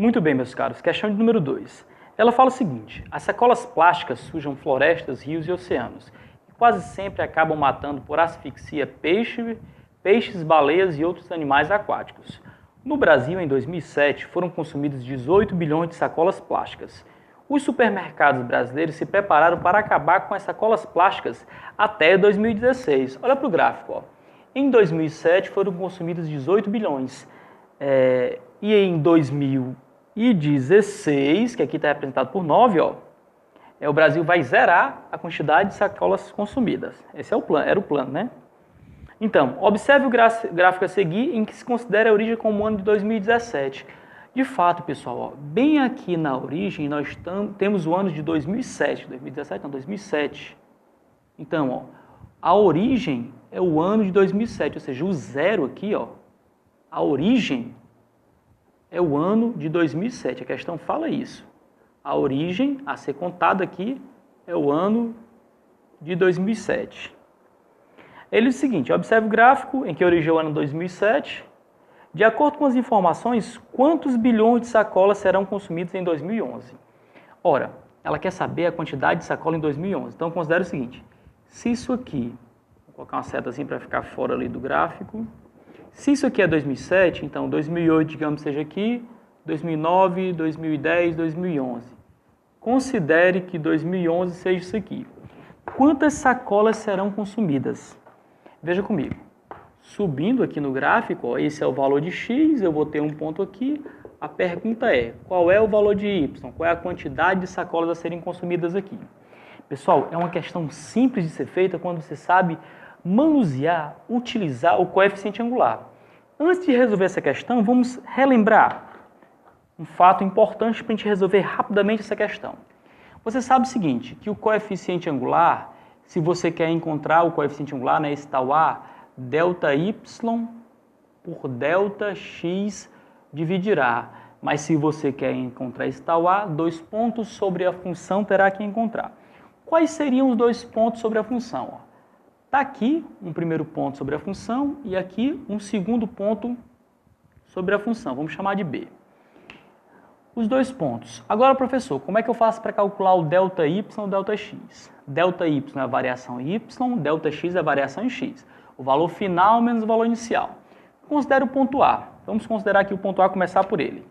Muito bem, meus caros. Questão de número 2. Ela fala o seguinte: as sacolas plásticas sujam florestas, rios e oceanos. E quase sempre acabam matando por asfixia peixes, baleias e outros animais aquáticos. No Brasil, em 2007, foram consumidos 18 bilhões de sacolas plásticas. Os supermercados brasileiros se prepararam para acabar com as sacolas plásticas até 2016. Olha para o gráfico. Ó. Em 2007, foram consumidos 18 bilhões. E em 2016, que aqui está representado por 9, ó, o Brasil vai zerar a quantidade de sacolas consumidas. Esse é o plano, era o plano, né? Então, observe o gráfico a seguir, em que se considera a origem como o ano de 2017. De fato, pessoal, ó, bem aqui na origem, nós temos o ano de 2007. 2017 não, 2007. Então, ó, a origem é o ano de 2007, ou seja, o zero aqui, ó, a origem é o ano de 2007. A questão fala isso. A origem a ser contada aqui é o ano de 2007. Ele diz o seguinte: observe o gráfico em que originou o ano 2007. De acordo com as informações, quantos bilhões de sacolas serão consumidos em 2011? Ora, ela quer saber a quantidade de sacola em 2011. Então, considere o seguinte: se isso aqui, vou colocar uma seta assim para ficar fora ali do gráfico. Se isso aqui é 2007, então 2008, digamos, seja aqui, 2009, 2010, 2011. Considere que 2011 seja isso aqui. Quantas sacolas serão consumidas? Veja comigo. Subindo aqui no gráfico, ó, esse é o valor de X, eu vou ter um ponto aqui. A pergunta é, qual é o valor de Y? Qual é a quantidade de sacolas a serem consumidas aqui? Pessoal, é uma questão simples de ser feita quando você sabe manusear, utilizar o coeficiente angular. Antes de resolver essa questão, vamos relembrar um fato importante para a gente resolver rapidamente essa questão. Você sabe o seguinte, que o coeficiente angular, se você quer encontrar o coeficiente angular, né, esse tal A, ΔY por ΔX dividirá. Mas se você quer encontrar esse tal A, 2 pontos sobre a função terá que encontrar. Quais seriam os 2 pontos sobre a função? Está aqui um primeiro ponto sobre a função e aqui um segundo ponto sobre a função. Vamos chamar de B. Os 2 pontos. Agora, professor, como é que eu faço para calcular o ΔY e o ΔX? ΔY é a variação em Y, ΔX é a variação em X. O valor final menos o valor inicial. Considere o ponto A. Vamos considerar aqui o ponto A, começar por ele.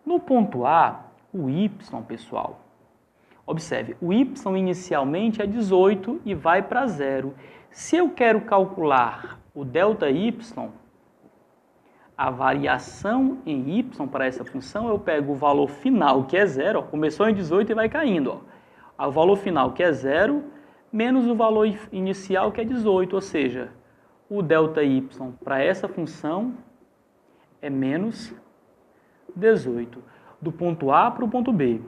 No ponto A, o Y, pessoal, observe, o Y inicialmente é 18 e vai para 0. Se eu quero calcular o ΔY, a variação em Y para essa função, eu pego o valor final, que é 0, ó, começou em 18 e vai caindo. Ó. O valor final, que é 0, menos o valor inicial, que é 18, ou seja, o ΔY para essa função é menos 18. Do ponto A para o ponto B.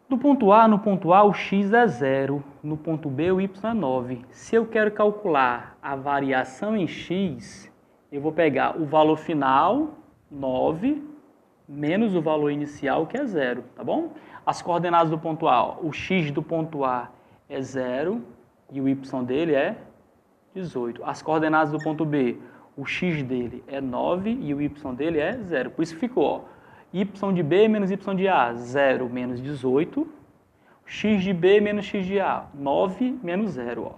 No ponto A, o x é 0. No ponto B, o y é 9. Se eu quero calcular a variação em x, eu vou pegar o valor final, 9, menos o valor inicial, que é 0, tá bom? As coordenadas do ponto A, ó, o x do ponto A é 0 e o y dele é 18. As coordenadas do ponto B, o x dele é 9 e o y dele é 0. Por isso ficou, ó, y de B menos y de A, 0 menos 18. X de B menos x de A, 9 menos 0. Ó.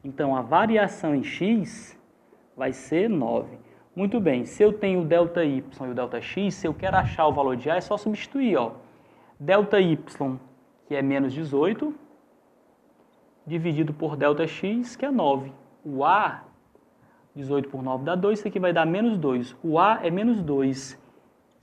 Então, a variação em x vai ser 9. Muito bem, se eu tenho o ΔY e o ΔX, se eu quero achar o valor de A, é só substituir. Ó. ΔY, que é menos 18, dividido por ΔX, que é 9. O A, 18 por 9 dá 2, isso aqui vai dar menos 2. O A é menos 2.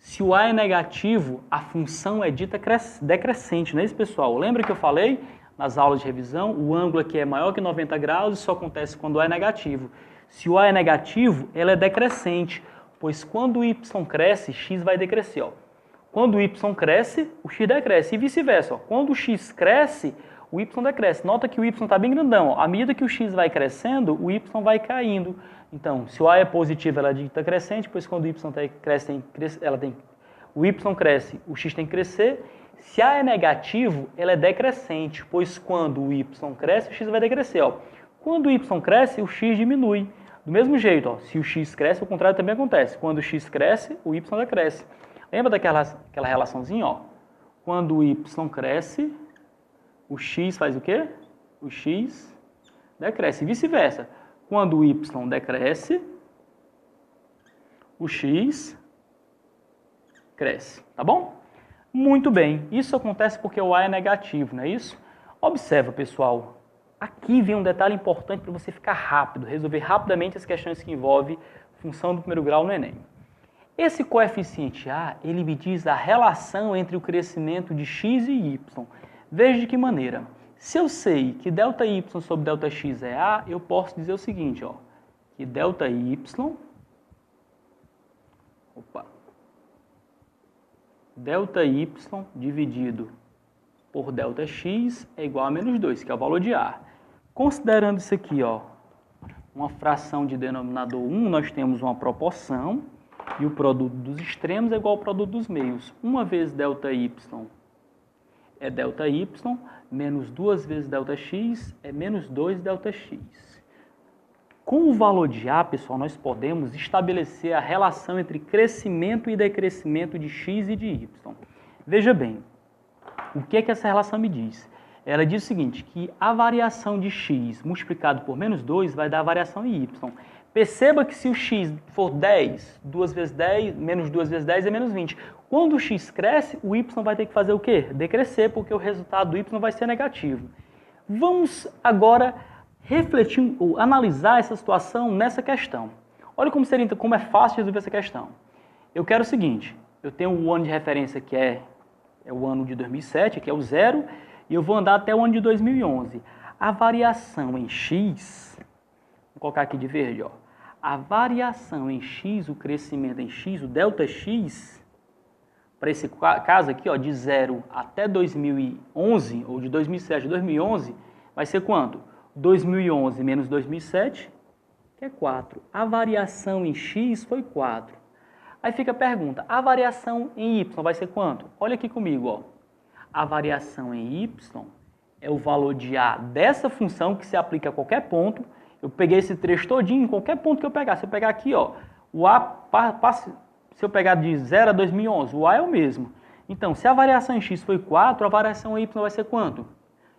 Se o A é negativo, a função é dita decrescente, não é isso, pessoal? Lembra que eu falei nas aulas de revisão? O ângulo aqui é maior que 90 graus, isso acontece quando o A é negativo. Se o A é negativo, ela é decrescente, pois quando o Y cresce, X vai decrescer. Ó. Quando o Y cresce, o X decresce, e vice-versa. Quando o X cresce, o Y decresce. Nota que o Y está bem grandão. Ó. À medida que o X vai crescendo, o Y vai caindo. Então, se o A é positivo, ela é dita crescente, pois quando o Y cresce, o Y cresce, o X tem que crescer. Se A é negativo, ela é decrescente, pois quando o Y cresce, o X vai decrescer. Ó. Quando o Y cresce, o X diminui. Do mesmo jeito, ó, se o X cresce, o contrário também acontece. Quando o X cresce, o Y decresce. Lembra aquela relaçãozinha, ó? Quando o y cresce, o x faz o quê? O x decresce. E vice-versa. Quando o y decresce, o x cresce. Tá bom? Muito bem. Isso acontece porque o a é negativo, não é isso? Observa, pessoal. Aqui vem um detalhe importante para você ficar rápido, resolver rapidamente as questões que envolvem função do primeiro grau no Enem. Esse coeficiente A, ele me diz a relação entre o crescimento de x e y. Veja de que maneira. Se eu sei que ΔY sobre ΔX é A, eu posso dizer o seguinte, ó, que ΔY dividido por ΔX é igual a menos 2, que é o valor de A. Considerando isso aqui, ó, uma fração de denominador 1, nós temos uma proporção e o produto dos extremos é igual ao produto dos meios. Uma vez ΔY é ΔY, menos 2 vezes ΔX é menos 2 ΔX. Com o valor de A, pessoal, nós podemos estabelecer a relação entre crescimento e decrescimento de x e de y. Veja bem, o que é que essa relação me diz? Ela diz o seguinte, que a variação de x multiplicado por menos 2 vai dar a variação em y. Perceba que se o x for 10, 2 vezes 10, menos 2 vezes 10 é menos 20. Quando o x cresce, o y vai ter que fazer o quê? Decrescer, porque o resultado do y vai ser negativo. Vamos agora refletir ou analisar essa situação nessa questão. Olha como é fácil resolver essa questão. Eu quero o seguinte, eu tenho o ano de referência que é o ano de 2007, que é o 0, e eu vou andar até o ano de 2011. A variação em x, vou colocar aqui de verde, ó. A variação em x, o crescimento em x, o ΔX, para esse caso aqui, ó, de 0 até 2011, ou de 2007 a 2011, vai ser quanto? 2011 menos 2007, que é 4. A variação em x foi 4. Aí fica a pergunta, a variação em y vai ser quanto? Olha aqui comigo, ó. A variação em y é o valor de A dessa função que se aplica a qualquer ponto. Eu peguei esse trecho todinho, em qualquer ponto que eu pegar. Se eu pegar aqui, ó, o A, se eu pegar de 0 a 2011, o A é o mesmo. Então, se a variação em x foi 4, a variação em y vai ser quanto?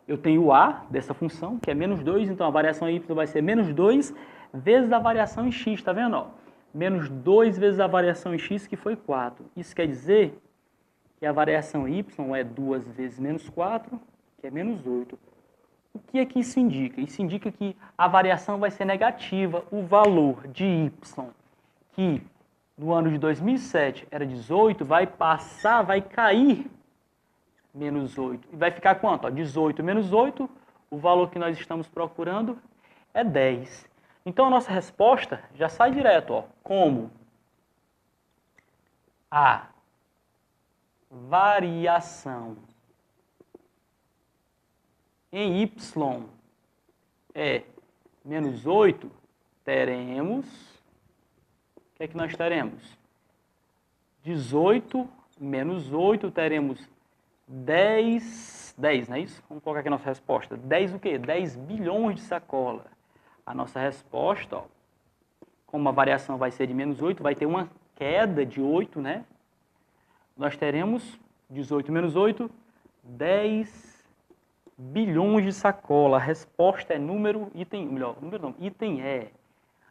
Eu tenho o A dessa função, que é menos 2, então a variação em y vai ser menos 2 vezes a variação em x, tá vendo? Ó? Menos 2 vezes a variação em x, que foi 4. Isso quer dizer que a variação em y é 2 vezes menos 4, que é menos 8. O que é que isso indica? Isso indica que a variação vai ser negativa. O valor de y, que no ano de 2007 era 18, vai cair menos 8. E vai ficar quanto? Ó, 18 menos 8, o valor que nós estamos procurando é 10. Então a nossa resposta já sai direto, ó, como a variação em y é menos 8, teremos, o que é que nós teremos? 18 menos 8, teremos 10, não é isso? Vamos colocar aqui a nossa resposta. 10 o quê? 10 bilhões de sacola. A nossa resposta, ó, como a variação vai ser de menos 8, vai ter uma queda de 8, né? Nós teremos 18 menos 8, 10 bilhões de sacola. A resposta é item E.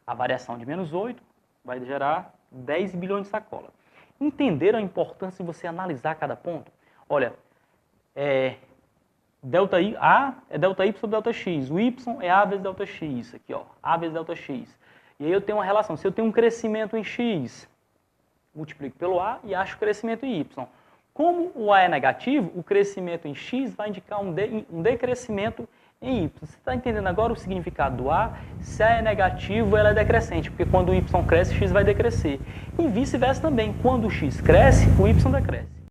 A variação de menos 8 vai gerar 10 bilhões de sacola. Entenderam a importância de você analisar cada ponto? Olha, A é ΔY sobre ΔX, o Y é A vezes ΔX, aqui ó, A vezes ΔX. E aí eu tenho uma relação, se eu tenho um crescimento em X, multiplico pelo A e acho o crescimento em Y. Como o A é negativo, o crescimento em X vai indicar um decrescimento em Y. Você está entendendo agora o significado do A? Se A é negativo, ela é decrescente, porque quando o Y cresce, X vai decrescer. E vice-versa também, quando o X cresce, o Y decresce.